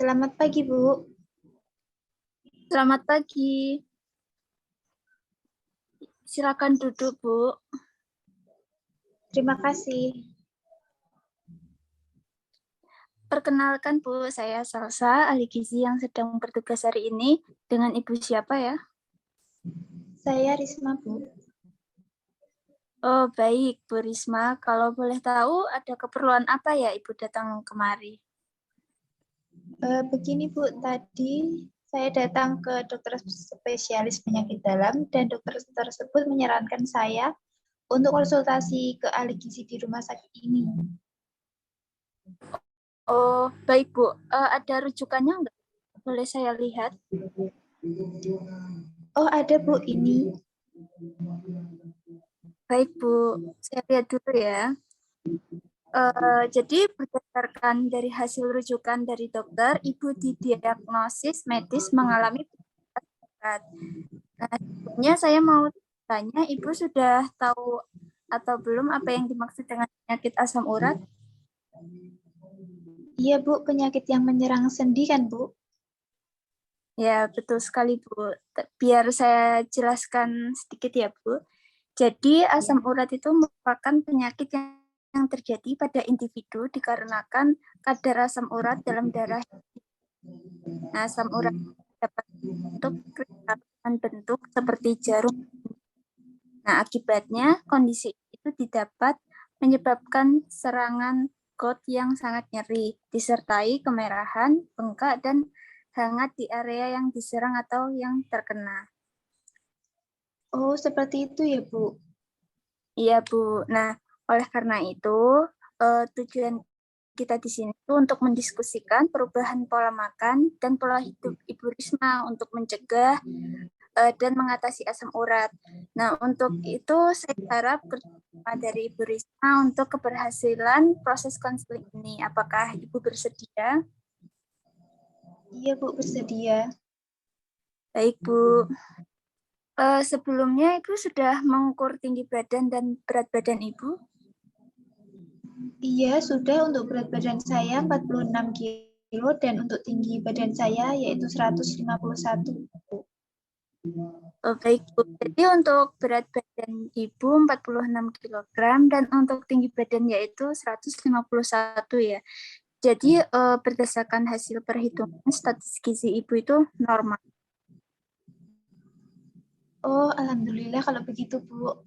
Selamat pagi, Bu. Selamat pagi. Silakan duduk, Bu. Terima kasih. Perkenalkan, Bu, saya Salsa, ahli gizi yang sedang bertugas hari ini. Dengan Ibu siapa ya? Saya Risma, Bu. Oh, baik, Bu Risma. Kalau boleh tahu, ada keperluan apa ya Ibu datang kemari? Begini, Bu, tadi saya datang ke dokter spesialis penyakit dalam dan dokter tersebut menyarankan saya untuk konsultasi ke ahli gizi di rumah sakit ini. Oh, baik, Bu. Ada rujukannya enggak? Boleh saya lihat? Oh, ada, Bu, ini. Baik, Bu. Saya lihat dulu ya. Jadi berdasarkan dari hasil rujukan dari dokter, Ibu didiagnosis medis mengalami penyakit berat. Nah, sebelumnya saya mau tanya, Ibu sudah tahu atau belum apa yang dimaksud dengan penyakit asam urat? Iya, Bu, penyakit yang menyerang sendi kan, Bu? Ya, betul sekali, Bu. Biar saya jelaskan sedikit ya, Bu. Jadi, asam urat itu merupakan penyakit yang terjadi pada individu dikarenakan kadar asam urat dalam darah. Nah, asam urat dapat bentuk kristal dengan bentuk seperti jarum. Nah, akibatnya kondisi itu didapat menyebabkan serangan gout yang sangat nyeri, disertai kemerahan, bengkak, dan hangat di area yang diserang atau yang terkena. Oh, seperti itu ya, Bu. Iya, Bu. Nah, oleh karena itu, tujuan kita di sini itu untuk mendiskusikan perubahan pola makan dan pola hidup Ibu Risma untuk mencegah dan mengatasi asam urat. Nah, untuk itu saya harap kerjasama dari Ibu Risma untuk keberhasilan proses konseling ini. Apakah Ibu bersedia? Iya, Bu, bersedia. Baik, Bu. Sebelumnya Ibu sudah mengukur tinggi badan dan berat badan Ibu? Iya, sudah untuk berat badan saya 46 kilo dan untuk tinggi badan saya yaitu 151. Oh, baik, Bu. Jadi untuk berat badan Ibu 46 kilogram dan untuk tinggi badan yaitu 151 ya. Jadi berdasarkan hasil perhitungan status gizi Ibu itu normal. Oh, alhamdulillah kalau begitu, Bu.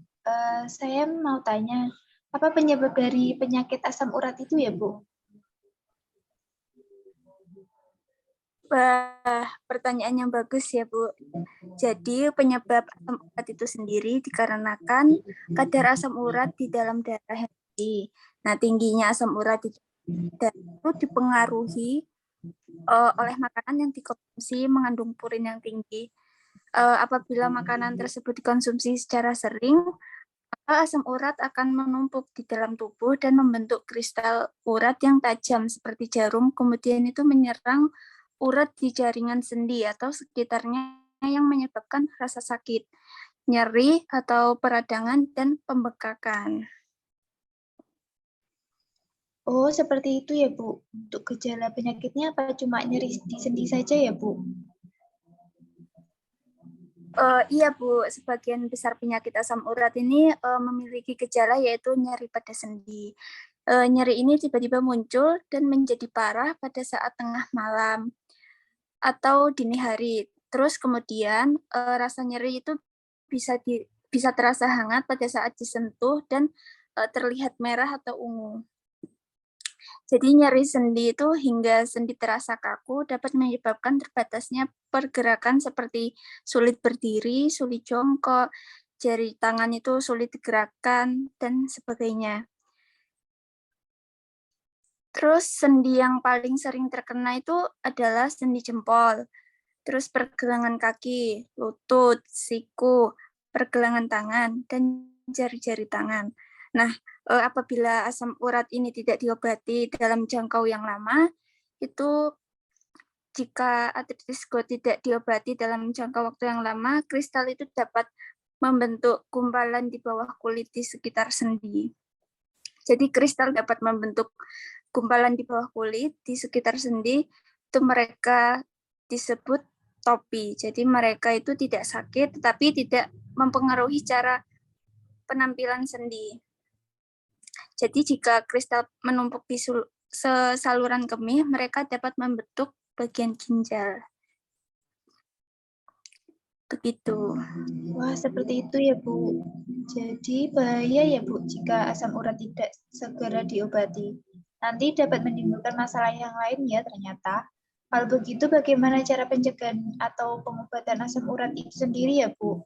Saya mau tanya, apa penyebab dari penyakit asam urat itu ya, Bu? Wah, pertanyaan yang bagus ya, Bu. Jadi penyebab asam urat itu sendiri dikarenakan kadar asam urat di dalam darah yang tinggi. Nah, tingginya asam urat di darah itu dipengaruhi oleh makanan yang dikonsumsi mengandung purin yang tinggi. Apabila makanan tersebut dikonsumsi secara sering, maka asam urat akan menumpuk di dalam tubuh dan membentuk kristal urat yang tajam seperti jarum, kemudian itu menyerang urat di jaringan sendi atau sekitarnya yang menyebabkan rasa sakit, nyeri atau peradangan, dan pembekakan. Oh, seperti itu ya, Bu. Untuk gejala penyakitnya apa cuma nyeri di sendi saja ya, Bu? Iya, Bu, sebagian besar penyakit asam urat ini memiliki gejala yaitu nyeri pada sendi. Nyeri ini tiba-tiba muncul dan menjadi parah pada saat tengah malam atau dini hari. Terus kemudian rasa nyeri itu bisa terasa hangat pada saat disentuh dan terlihat merah atau ungu. Jadi nyeri sendi itu hingga sendi terasa kaku dapat menyebabkan terbatasnya pergerakan seperti sulit berdiri, sulit jongkok, jari tangan itu sulit digerakkan, dan sebagainya. Terus sendi yang paling sering terkena itu adalah sendi jempol, terus pergelangan kaki, lutut, siku, pergelangan tangan, dan jari-jari tangan. Nah, apabila asam urat ini tidak diobati dalam jangkau yang lama, itu jika artritis gout tidak diobati dalam jangka waktu yang lama, kristal itu dapat membentuk gumpalan di bawah kulit di sekitar sendi. Jadi kristal dapat membentuk gumpalan di bawah kulit di sekitar sendi itu mereka disebut topi. Jadi mereka itu tidak sakit, tetapi tidak mempengaruhi cara penampilan sendi. Jadi jika kristal menumpuk di saluran kemih, mereka dapat membentuk bagian ginjal. Begitu. Wah, seperti itu ya, Bu. Jadi bahaya ya, Bu, jika asam urat tidak segera diobati. Nanti dapat menimbulkan masalah yang lain ya ternyata. Kalau begitu bagaimana cara pencegahan atau pengobatan asam urat itu sendiri ya, Bu?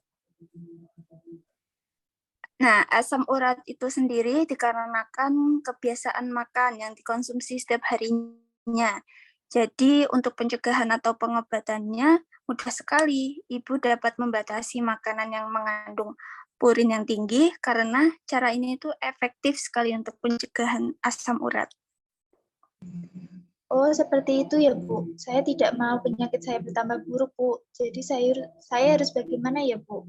Nah, asam urat itu sendiri dikarenakan kebiasaan makan yang dikonsumsi setiap harinya. Jadi untuk pencegahan atau pengobatannya mudah sekali. Ibu dapat membatasi makanan yang mengandung purin yang tinggi karena cara ini itu efektif sekali untuk pencegahan asam urat. Oh, seperti itu ya, Bu. Saya tidak mau penyakit saya bertambah buruk, Bu. Jadi saya harus bagaimana ya, Bu?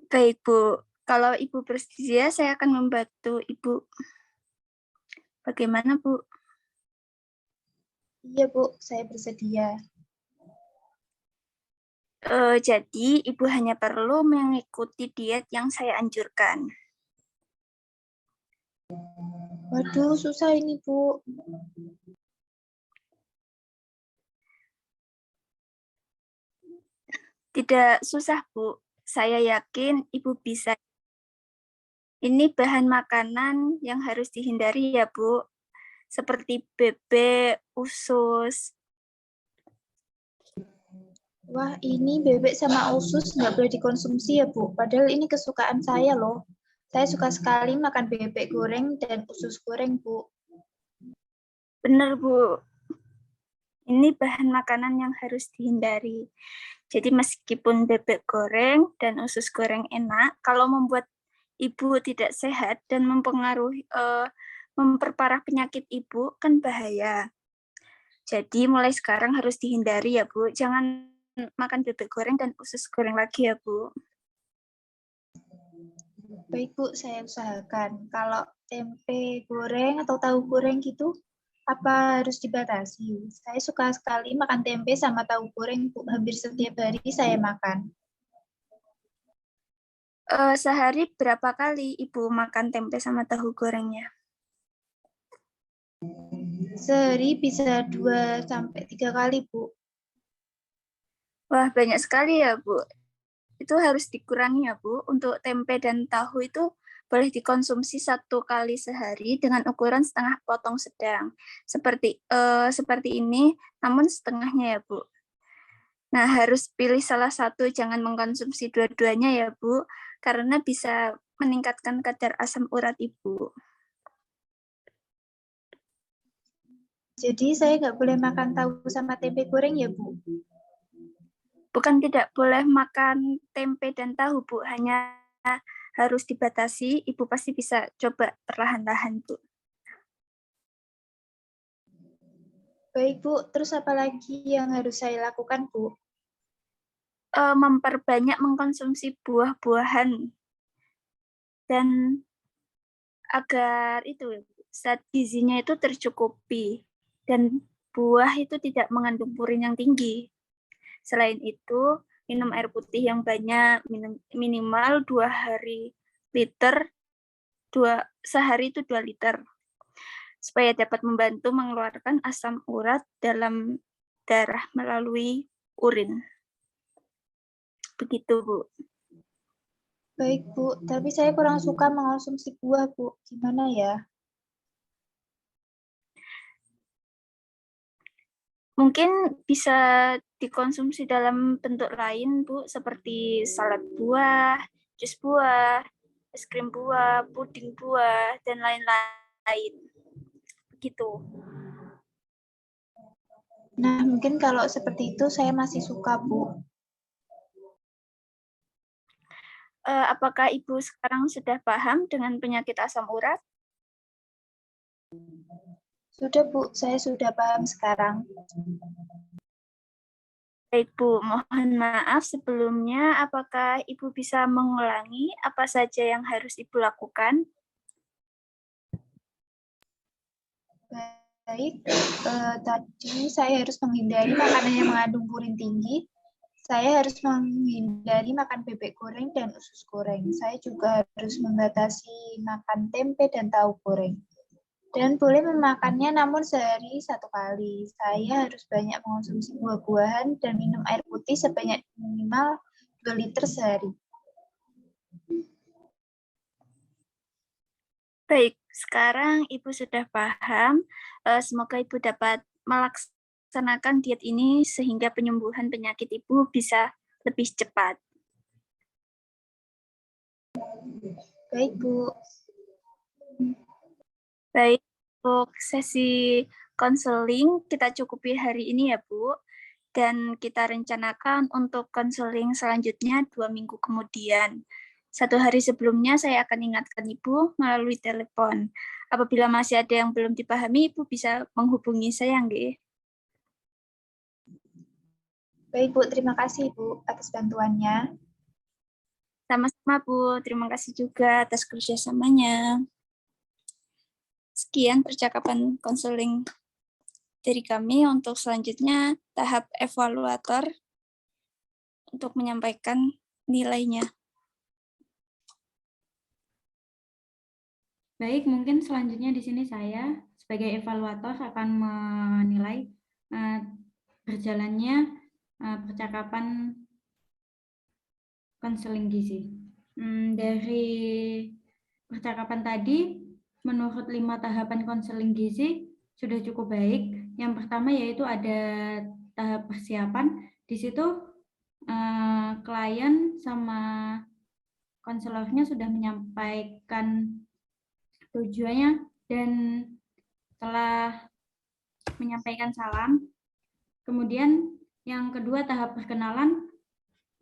Baik, Bu. Kalau Ibu bersedia, saya akan membantu Ibu. Bagaimana, Bu? Iya, Bu. Saya bersedia. Jadi, Ibu hanya perlu mengikuti diet yang saya anjurkan. Waduh, susah ini, Bu. Tidak susah, Bu. Saya yakin Ibu bisa. Ini bahan makanan yang harus dihindari ya, Bu. Seperti bebek, usus. Wah, ini bebek sama usus nggak boleh dikonsumsi ya, Bu. Padahal ini kesukaan saya loh. Saya suka sekali makan bebek goreng dan usus goreng, Bu. Benar, Bu. Ini bahan makanan yang harus dihindari. Jadi meskipun bebek goreng dan usus goreng enak, kalau membuat Ibu tidak sehat dan memperparah penyakit Ibu kan bahaya. Jadi mulai sekarang harus dihindari ya, Bu. Jangan makan bebek goreng dan usus goreng lagi ya, Bu. Baik, Bu, saya usahakan. Kalau tempe goreng atau tahu goreng gitu, apa harus dibatasi? Saya suka sekali makan tempe sama tahu goreng, Bu. Hampir setiap hari saya makan. Sehari berapa kali Ibu makan tempe sama tahu gorengnya? Sehari bisa 2-3 kali, Bu. Wah, banyak sekali ya, Bu. Itu harus dikurangi ya, Bu. Untuk tempe dan tahu itu boleh dikonsumsi 1 kali sehari dengan ukuran setengah potong sedang. Seperti ini, namun setengahnya ya, Bu. Nah, harus pilih salah satu, jangan mengkonsumsi dua-duanya ya, Bu, karena bisa meningkatkan kadar asam urat Ibu. Jadi saya nggak boleh makan tahu sama tempe goreng ya, Bu? Bukan tidak boleh makan tempe dan tahu, Bu, hanya harus dibatasi. Ibu pasti bisa coba perlahan-lahan, Bu. Baik, Bu. Terus apa lagi yang harus saya lakukan, Bu? Memperbanyak mengkonsumsi buah-buahan dan agar itu zat gizinya itu tercukupi dan buah itu tidak mengandung purin yang tinggi. Selain itu, minum air putih yang banyak, minimal 2 liter, sehari itu 2 liter, supaya dapat membantu mengeluarkan asam urat dalam darah melalui urin. Begitu, Bu. Baik, Bu. Tapi saya kurang suka mengonsumsi buah, Bu. Gimana ya? Mungkin bisa dikonsumsi dalam bentuk lain, Bu, seperti salad buah, jus buah, es krim buah, puding buah, dan lain-lain. Begitu. Nah, mungkin kalau seperti itu saya masih suka, Bu. Apakah Ibu sekarang sudah paham dengan penyakit asam urat? Sudah, Bu. Saya sudah paham sekarang. Baik, Bu. Mohon maaf sebelumnya. Apakah Ibu bisa mengulangi apa saja yang harus Ibu lakukan? Baik, tadi saya harus menghindari makanan yang mengandung purin tinggi. Saya harus menghindari makan bebek goreng dan usus goreng. Saya juga harus membatasi makan tempe dan tahu goreng. Dan boleh memakannya namun sehari 1 kali. Saya harus banyak mengonsumsi buah-buahan dan minum air putih sebanyak minimal 2 liter sehari. Baik, sekarang Ibu sudah paham. Semoga Ibu dapat melaksanakan diet ini sehingga penyembuhan penyakit Ibu bisa lebih cepat. Baik, Bu. Baik, untuk sesi konseling kita cukupi hari ini ya, Bu. Dan kita rencanakan untuk konseling selanjutnya 2 minggu kemudian. 1 hari sebelumnya saya akan ingatkan Ibu melalui telepon. Apabila masih ada yang belum dipahami, Ibu bisa menghubungi saya, nggih. Baik, Bu. Terima kasih, Bu, atas bantuannya. Sama-sama, Bu. Terima kasih juga atas kerjasamanya. Sekian percakapan konseling dari kami. Untuk selanjutnya, tahap evaluator untuk menyampaikan nilainya. Baik, mungkin selanjutnya di sini saya sebagai evaluator akan menilai berjalannya percakapan konseling gizi. Dari percakapan tadi, menurut 5 tahapan konseling gizi sudah cukup baik. Yang pertama yaitu ada tahap persiapan. Di situ klien sama konselornya sudah menyampaikan tujuannya dan telah menyampaikan salam. Kemudian yang kedua tahap perkenalan.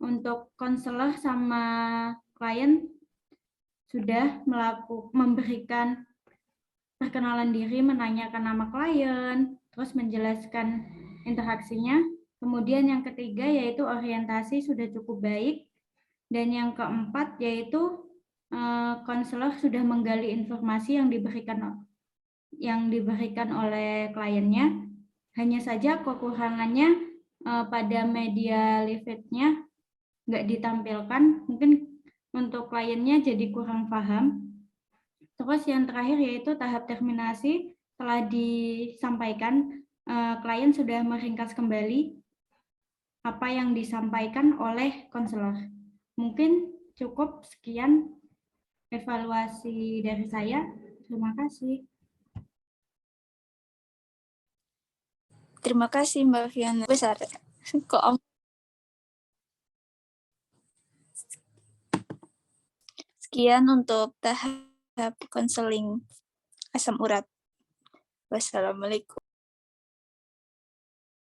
Untuk konselor sama klien sudah memberikan perkenalan diri, menanyakan nama klien, terus menjelaskan interaksinya. Kemudian yang ketiga yaitu orientasi sudah cukup baik. Dan yang keempat yaitu konselor sudah menggali informasi yang diberikan oleh kliennya. Hanya saja kekurangannya pada media leafletnya nggak ditampilkan, mungkin untuk kliennya jadi kurang paham. Terus yang terakhir yaitu tahap terminasi telah disampaikan, klien sudah meringkas kembali apa yang disampaikan oleh konselor. Mungkin cukup sekian evaluasi dari saya. Terima kasih. Terima kasih Mbak Fiana. Besar. Kok sekian untuk tahap konseling asam urat. Wassalamualaikum.